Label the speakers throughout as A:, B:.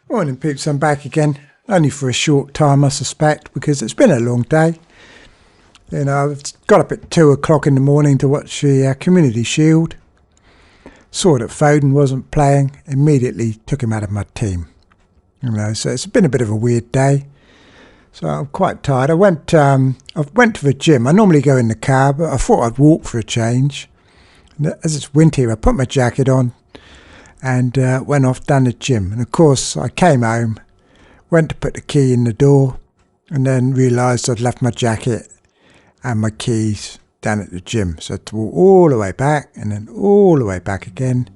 A: Morning peeps, I'm back again, only for a short time I suspect, because it's been a long day. You know, I've got up at 2 o'clock in the morning to watch the Community Shield. Saw that Foden wasn't playing, immediately took him out of my team. You know, so it's been a bit of a weird day. So I'm quite tired. I went to the gym. I normally go in the car, but I thought I'd walk for a change. And as it's winter, I put my jacket on and went off down the gym. And of course, I came home, went to put the key in the door, and then realised I'd left my jacket and my keys down at the gym. So I had to walk all the way back and then all the way back again.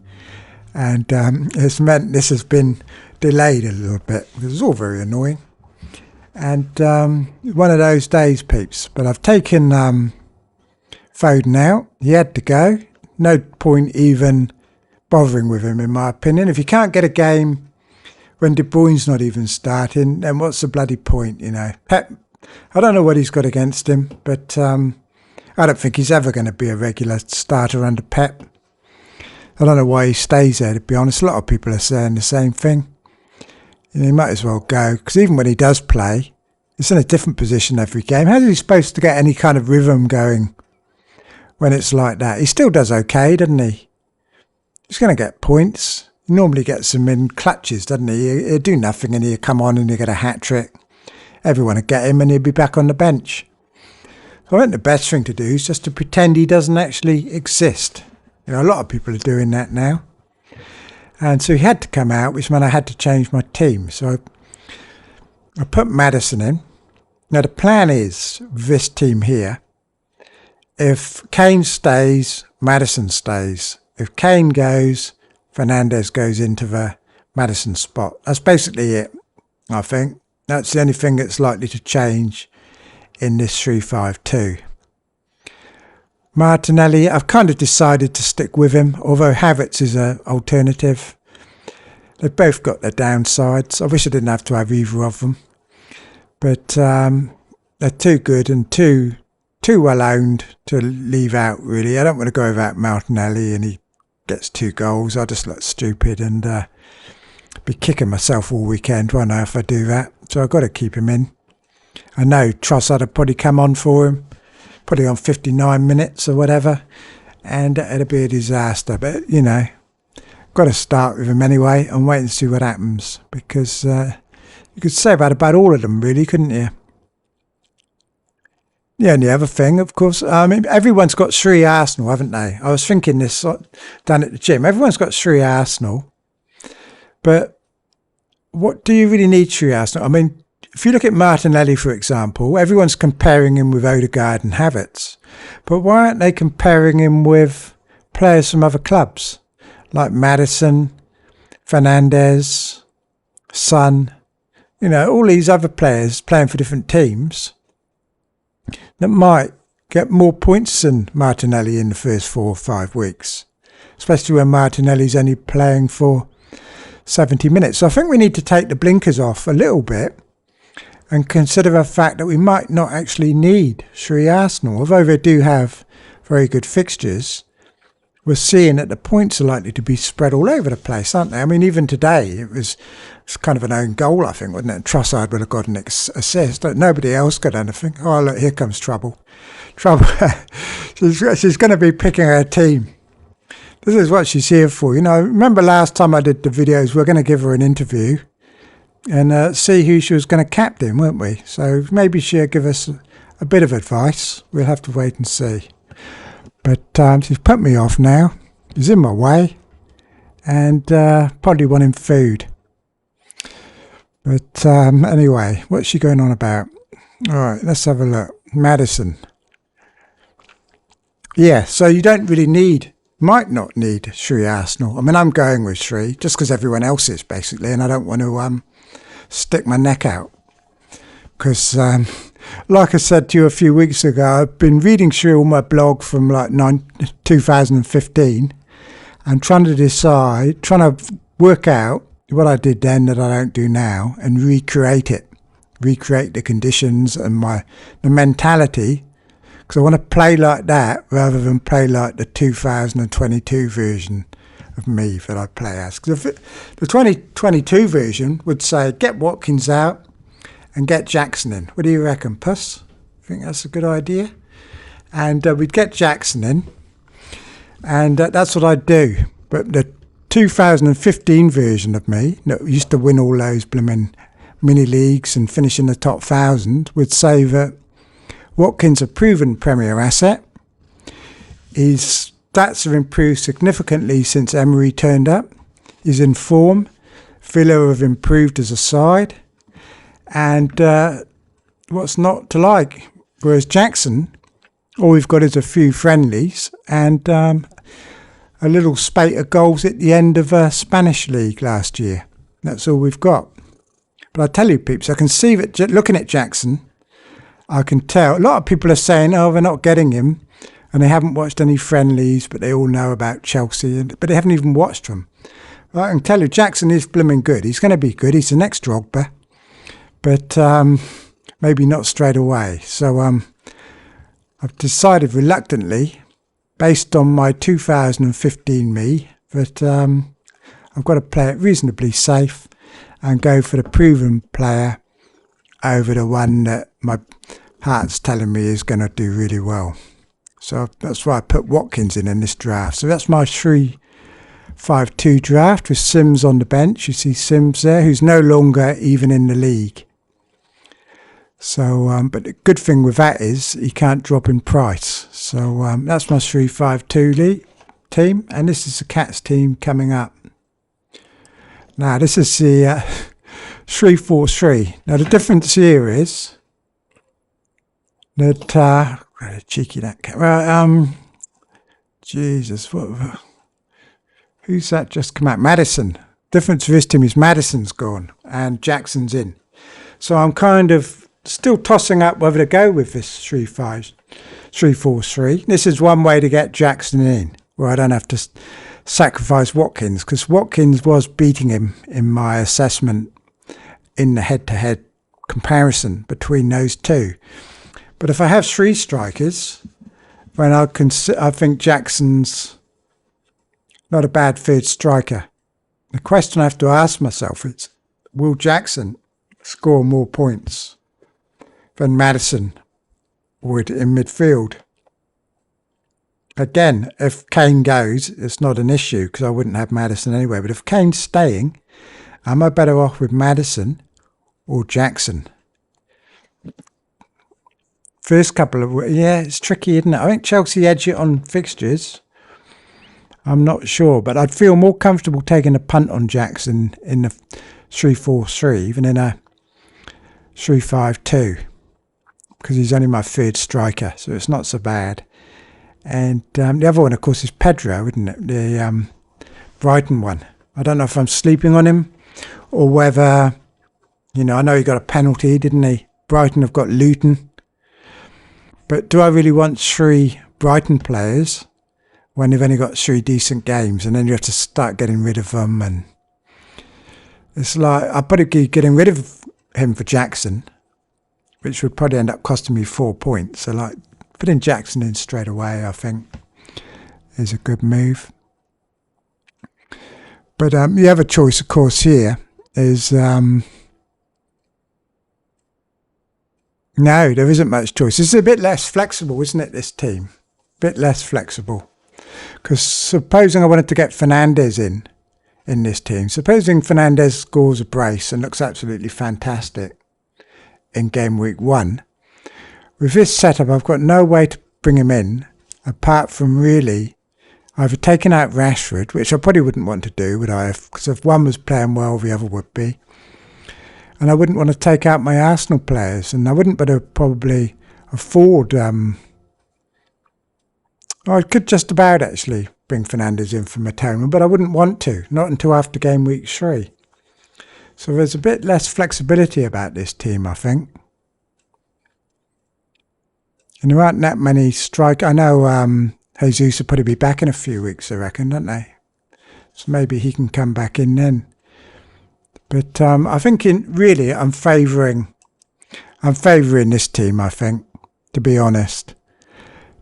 A: And it's meant this has been delayed a little bit because it's all very annoying. And one of those days, peeps. But I've taken Foden out. He had to go. No point even bothering with him, in my opinion. If you can't get a game when De Bruyne's not even starting, then what's the bloody point, you know? Pep, I don't know what he's got against him, but I don't think he's ever going to be a regular starter under Pep. I don't know why he stays there, to be honest. A lot of people are saying the same thing. You know, he might as well go, because even when he does play, it's in a different position every game. How is he supposed to get any kind of rhythm going when it's like that? He still does okay, doesn't he? He's going to get points. He normally gets them in clutches, doesn't he? He'll do nothing and he'll come on and he'll get a hat-trick. Everyone will get him and he'll be back on the bench. So I think the best thing to do is just to pretend he doesn't actually exist. You know, a lot of people are doing that now. And so he had to come out, which meant I had to change my team. So I put Maddison in. Now the plan is, with this team here, if Kane stays, Maddison stays. If Kane goes, Fernandes goes into the Maddison spot. That's basically it, I think. That's the only thing that's likely to change in this 3-5-2. Martinelli, I've kind of decided to stick with him, although Havertz is an alternative. They've both got their downsides. I wish I didn't have to have either of them. But they're too good and too well owned to leave out, really. I don't want to go without Martinelli and he gets 2 goals. I just look stupid and be kicking myself all weekend, won't I, if I do that. So I've got to keep him in. I know Trossard would probably come on for him, probably on 59 minutes or whatever, and it'll be a disaster. But, you know, got to start with him anyway and wait and see what happens, because you could say that about all of them, really, couldn't you? Yeah, and the other thing, of course, I mean, everyone's got 3 Arsenal, haven't they? I was thinking this down at the gym. Everyone's got 3 Arsenal, but what do you really need 3 Arsenal? I mean, if you look at Martinelli, for example, everyone's comparing him with Odegaard and Havertz, but why aren't they comparing him with players from other clubs, like Maddison, Fernandes, Son, you know, all these other players playing for different teams that might get more points than Martinelli in the first 4 or 5 weeks, especially when Martinelli's only playing for 70 minutes. So I think we need to take the blinkers off a little bit and consider the fact that we might not actually need 3 Arsenal, although they do have very good fixtures. We're seeing that the points are likely to be spread all over the place, aren't they? I mean, even today, it's kind of an own goal, I think, wasn't it? Trossard would have got an assist. Nobody else got anything. Oh, look, here comes trouble. Trouble. She's going to be picking her team. This is what she's here for. You know, remember last time I did the videos, we were going to give her an interview and see who she was going to captain, weren't we? So maybe she'll give us a bit of advice. We'll have to wait and see. But she's put me off now. She's in my way. And probably wanting food. But anyway, what's she going on about? All right, let's have a look. Maddison. Yeah, so you don't really might not need 3 Arsenal. I mean, I'm going with 3 just because everyone else is, basically, and I don't want to stick my neck out. Because, like I said to you a few weeks ago, I've been reading through all my blog from like 2015 and trying to work out what I did then that I don't do now and recreate it. Recreate the conditions and the mentality, because I want to play like that rather than play like the 2022 version of me that I play as. Because the 2022 version would say, get Watkins out and get Jackson in. What do you reckon, Puss? Think that's a good idea? And we'd get Jackson in, and that's what I'd do. But the 2015 version of me, that used to win all those blooming mini leagues and finish in the top 1,000, would say that Watkins, a proven Premier asset, his stats have improved significantly since Emery turned up. He's in form. Villa have improved as a side. And what's not to like? Whereas Jackson, all we've got is a few friendlies and a little spate of goals at the end of a Spanish league last year. That's all we've got. But I tell you, peeps, I can see that looking at Jackson, I can tell. A lot of people are saying, oh, they're not getting him. And they haven't watched any friendlies, but they all know about Chelsea. But they haven't even watched them. Well, I can tell you, Jackson is blooming good. He's going to be good. He's the next Drogba. But maybe not straight away. So I've decided reluctantly, based on my 2015 me, that I've got to play it reasonably safe and go for the proven player over the one that my heart's telling me is going to do really well. So that's why I put Watkins in this draft. So that's my 3-5-2 draft with Sims on the bench. You see Sims there, who's no longer even in the league. So, but the good thing with that is he can't drop in price. So that's my 3-5-2 team, and this is the Cats team coming up. Now this is the 3-4-3. Now the difference here is that cheeky that cat. Well, Jesus, who's that just come out? Madison. Difference for this team is Madison's gone and Jackson's in. So I'm kind of still tossing up whether to go with this 3-4-3. This is one way to get Jackson in, where I don't have to sacrifice Watkins, because Watkins was beating him in my assessment in the head-to-head comparison between those two. But if I have three strikers, then I think Jackson's not a bad third striker. The question I have to ask myself is, will Jackson score more points than Madison would in midfield? Again, if Kane goes, it's not an issue because I wouldn't have Madison anyway. But if Kane's staying, am I better off with Madison or Jackson? First couple of... Yeah, it's tricky, isn't it? I think Chelsea edge it on fixtures. I'm not sure, but I'd feel more comfortable taking a punt on Jackson in the 3-4-3 than in a 3-5-2 because he's only my third striker, so it's not so bad. And the other one, of course, is Pedro, isn't it? The Brighton one. I don't know if I'm sleeping on him or whether, I know he got a penalty, didn't he? Brighton have got Luton. But do I really want three Brighton players when they've only got three decent games and then you have to start getting rid of them? And it's like, I'd probably be getting rid of him for Jackson, which would probably end up costing me 4 points. So like putting Jackson in straight away, I think, is a good move. But the other choice, of course, here is... No, there isn't much choice. This is a bit less flexible, isn't it, this team? A bit less flexible. Because supposing I wanted to get Fernandes in this team, supposing Fernandes scores a brace and looks absolutely fantastic in game week 1, with this setup I've got no way to bring him in apart from really either taking out Rashford, which I probably wouldn't want to do, would I? Because if one was playing well, the other would be. And I wouldn't want to take out my Arsenal players, and I wouldn't better probably afford... I could just about actually bring Fernandes in for Matoma, but I wouldn't want to, not until after game week 3. So there's a bit less flexibility about this team, I think. And there aren't that many strike... I know Jesus will probably be back in a few weeks, I reckon, don't they? So maybe he can come back in then. But I think I'm favouring this team, I think, to be honest.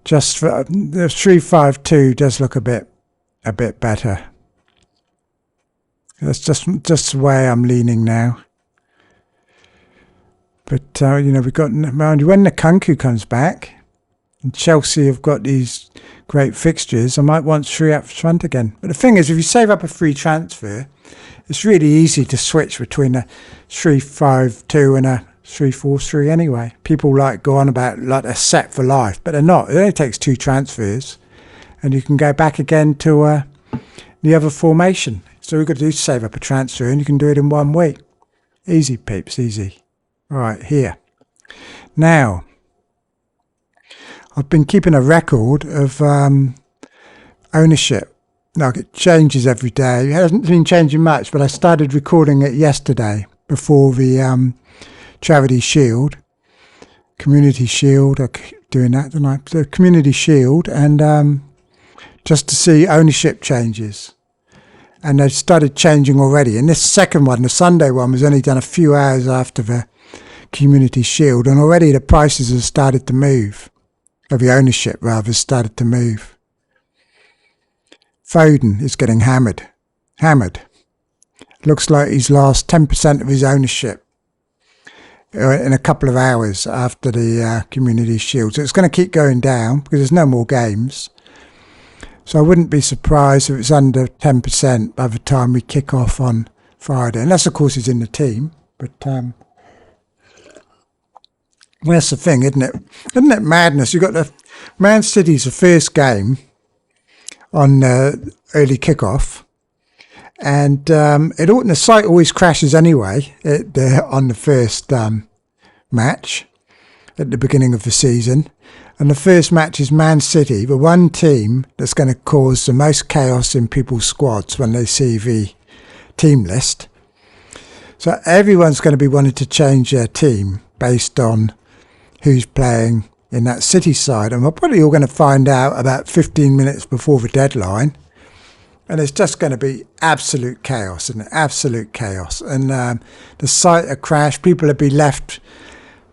A: Just for the 3-5-2 does look a bit better That's just the way I'm leaning now. But, we've got, mind you, when Nkunku comes back, and Chelsea have got these great fixtures, I might want 3 up front again. But the thing is, if you save up a free transfer, it's really easy to switch between a 3-5-2 and a 3-4-3 anyway. People go on about like they're set for life, but they're not. It only takes 2 transfers, and you can go back again to the other formation. So all you've got to do is save up a transfer, and you can do it in 1 week. Easy, peeps, easy. All right, here. Now, I've been keeping a record of ownership. Now, it changes every day. It hasn't been changing much, but I started recording it yesterday before the Charity Shield, Community Shield. I keep doing that, don't I? The Community Shield, and just to see ownership changes. And they've started changing already. And this second one, the Sunday one, was only done a few hours after the Community Shield, and already the prices have started to move. Or the ownership, rather, has started to move. Foden is getting hammered. Looks like he's lost 10% of his ownership in a couple of hours after the Community Shield. So it's going to keep going down because there's no more games. So I wouldn't be surprised if it's under 10% by the time we kick off on Friday. Unless, of course, he's in the team. But that's the thing, isn't it? Isn't it madness? You've got the Man City's the first game on early kickoff, and the site always crashes anyway on the first match at the beginning of the season. And the first match is Man City, the one team that's going to cause the most chaos in people's squads when they see the team list. So everyone's going to be wanting to change their team based on who's playing in that City side. And we're probably all going to find out about 15 minutes before the deadline. And it's just going to be absolute chaos, and absolute chaos. And the site will crash. People will be left.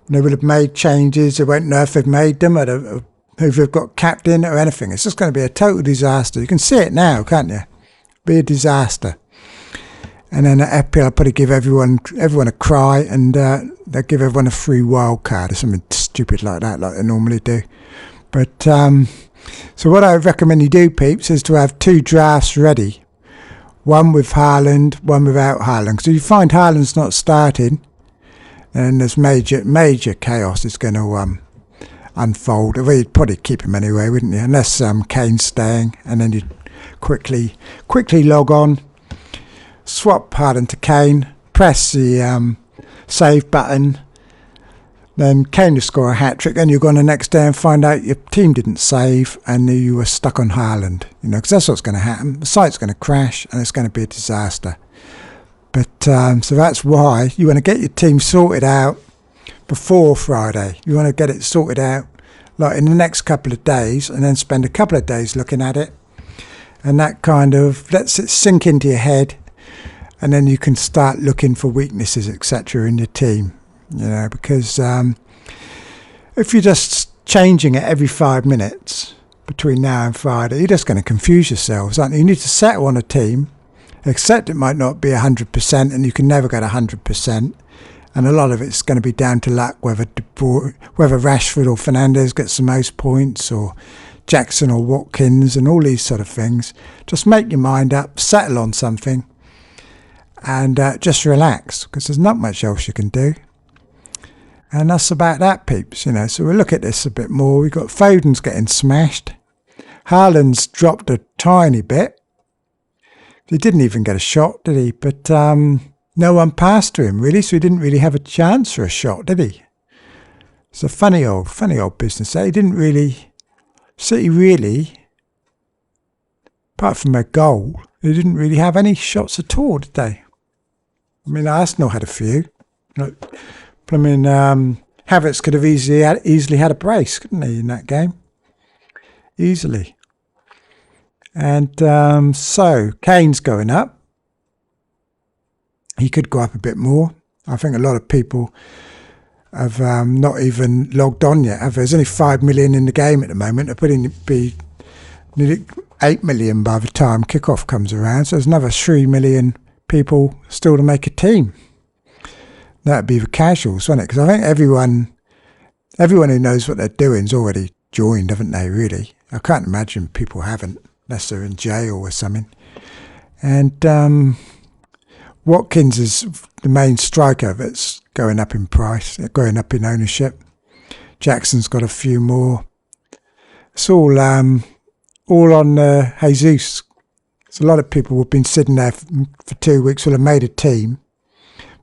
A: They will have made changes. They won't know if they've made them or if they've got captain or anything. It's just going to be a total disaster. You can see it now, can't you? Be a disaster. And then at FPL, I'll probably give everyone a cry, and they'll give everyone a free wild card or something stupid like that, like they normally do. But so what I recommend you do, peeps, is to have 2 drafts ready. One with Haaland, one without Haaland. Because if you find Haaland's not starting, then there's major chaos is going to unfold. Well, you'd probably keep him anyway, wouldn't you? Unless Kane's staying, and then you'd quickly log on, swap Haaland to Kane, press the save button, then Kane will score a hat-trick, then you go on the next day and find out your team didn't save and you were stuck on Haaland. Because that's what's going to happen. The site's going to crash and it's going to be a disaster. But so that's why you want to get your team sorted out before Friday. You want to get it sorted out like in the next couple of days, and then spend a couple of days looking at it, and that kind of lets it sink into your head, and then you can start looking for weaknesses, etc. in your team. Because if you're just changing it every 5 minutes between now and Friday, you're just going to confuse yourselves, aren't you? You need to settle on a team, except it might not be 100%, and you can never get 100%. And a lot of it's going to be down to luck, whether Rashford or Fernandes gets the most points, or Jackson or Watkins, and all these sort of things. Just make your mind up, settle on something, and just relax, because there's not much else you can do. And that's about that, peeps. So we'll look at this a bit more. We've got Foden's getting smashed. Haaland's dropped a tiny bit. He didn't even get a shot, did he? But no one passed to him, really, so he didn't really have a chance for a shot, did he? It's a funny old business. He didn't really... City really, apart from a goal, they didn't really have any shots at all, did they? I mean, Arsenal had a few. I mean, Havertz could have easily had a brace, couldn't he, in that game? Easily. And so, Kane's going up. He could go up a bit more. I think a lot of people have not even logged on yet. There's only 5 million in the game at the moment. They're putting it be nearly 8 million by the time kickoff comes around. So there's another 3 million people still to make a team. That'd be the casuals, wouldn't it? Because I think everyone who knows what they're doing is already joined, haven't they, really? I can't imagine people haven't, unless they're in jail or something. And Watkins is the main striker that's going up in price, going up in ownership. Jackson's got a few more. It's all on Jesus. There's a lot of people who've been sitting there for 2 weeks, will have made a team,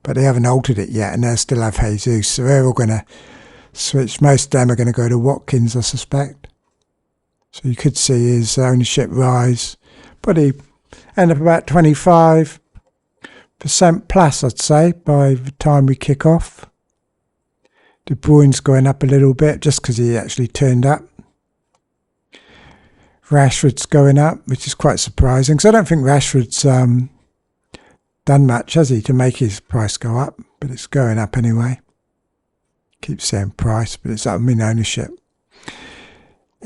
A: but they haven't altered it yet, and they'll still have Jesus. So they're all going to switch. Most of them are going to go to Watkins, I suspect. So you could see his ownership rise, but he end up about 25% plus, I'd say, by the time we kick off. De Bruyne's going up a little bit just because he actually turned up. Rashford's going up, which is quite surprising, because I don't think Rashford's done much, has he, to make his price go up, but it's going up anyway. Keep saying price, but it's up in ownership.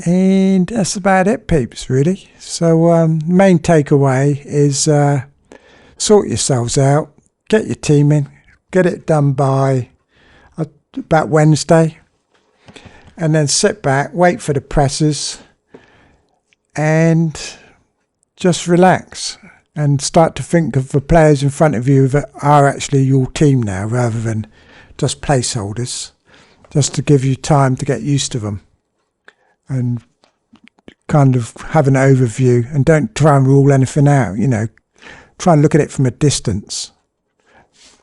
A: And that's about it, peeps, really. So main takeaway is sort yourselves out, get your team in, get it done by about Wednesday, and then sit back, wait for the presses, and just relax and start to think of the players in front of you that are actually your team now, rather than just placeholders, just to give you time to get used to them and kind of have an overview, and don't try and rule anything out, try and look at it from a distance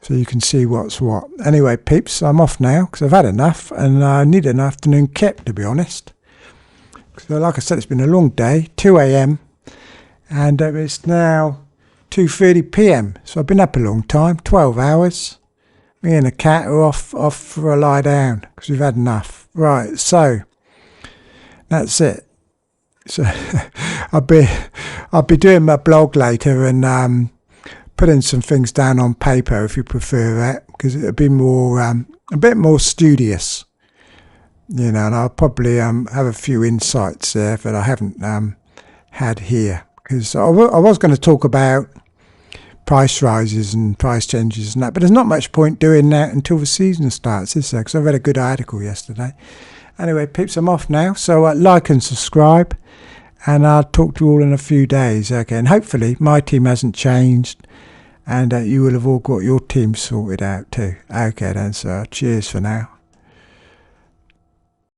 A: so you can see what's what. Anyway, peeps, I'm off now because I've had enough, and I need an afternoon kip, to be honest. So like I said, it's been a long day, 2 a.m, and it's now 2:30 p.m, so I've been up a long time, 12 hours. Me and the cat are off for a lie down because we've had enough. Right, so that's it. So I'll be doing my blog later and putting some things down on paper if you prefer that, because it'll be more a bit more studious, and I'll probably have a few insights there that I haven't had here, because I was going to talk about price rises and price changes and that, but there's not much point doing that until the season starts, is there? Because I read a good article yesterday. Anyway, peeps, I'm off now, so like and subscribe, and I'll talk to you all in a few days. Okay, and hopefully my team hasn't changed, and you will have all got your team sorted out too. Okay then, so cheers for now.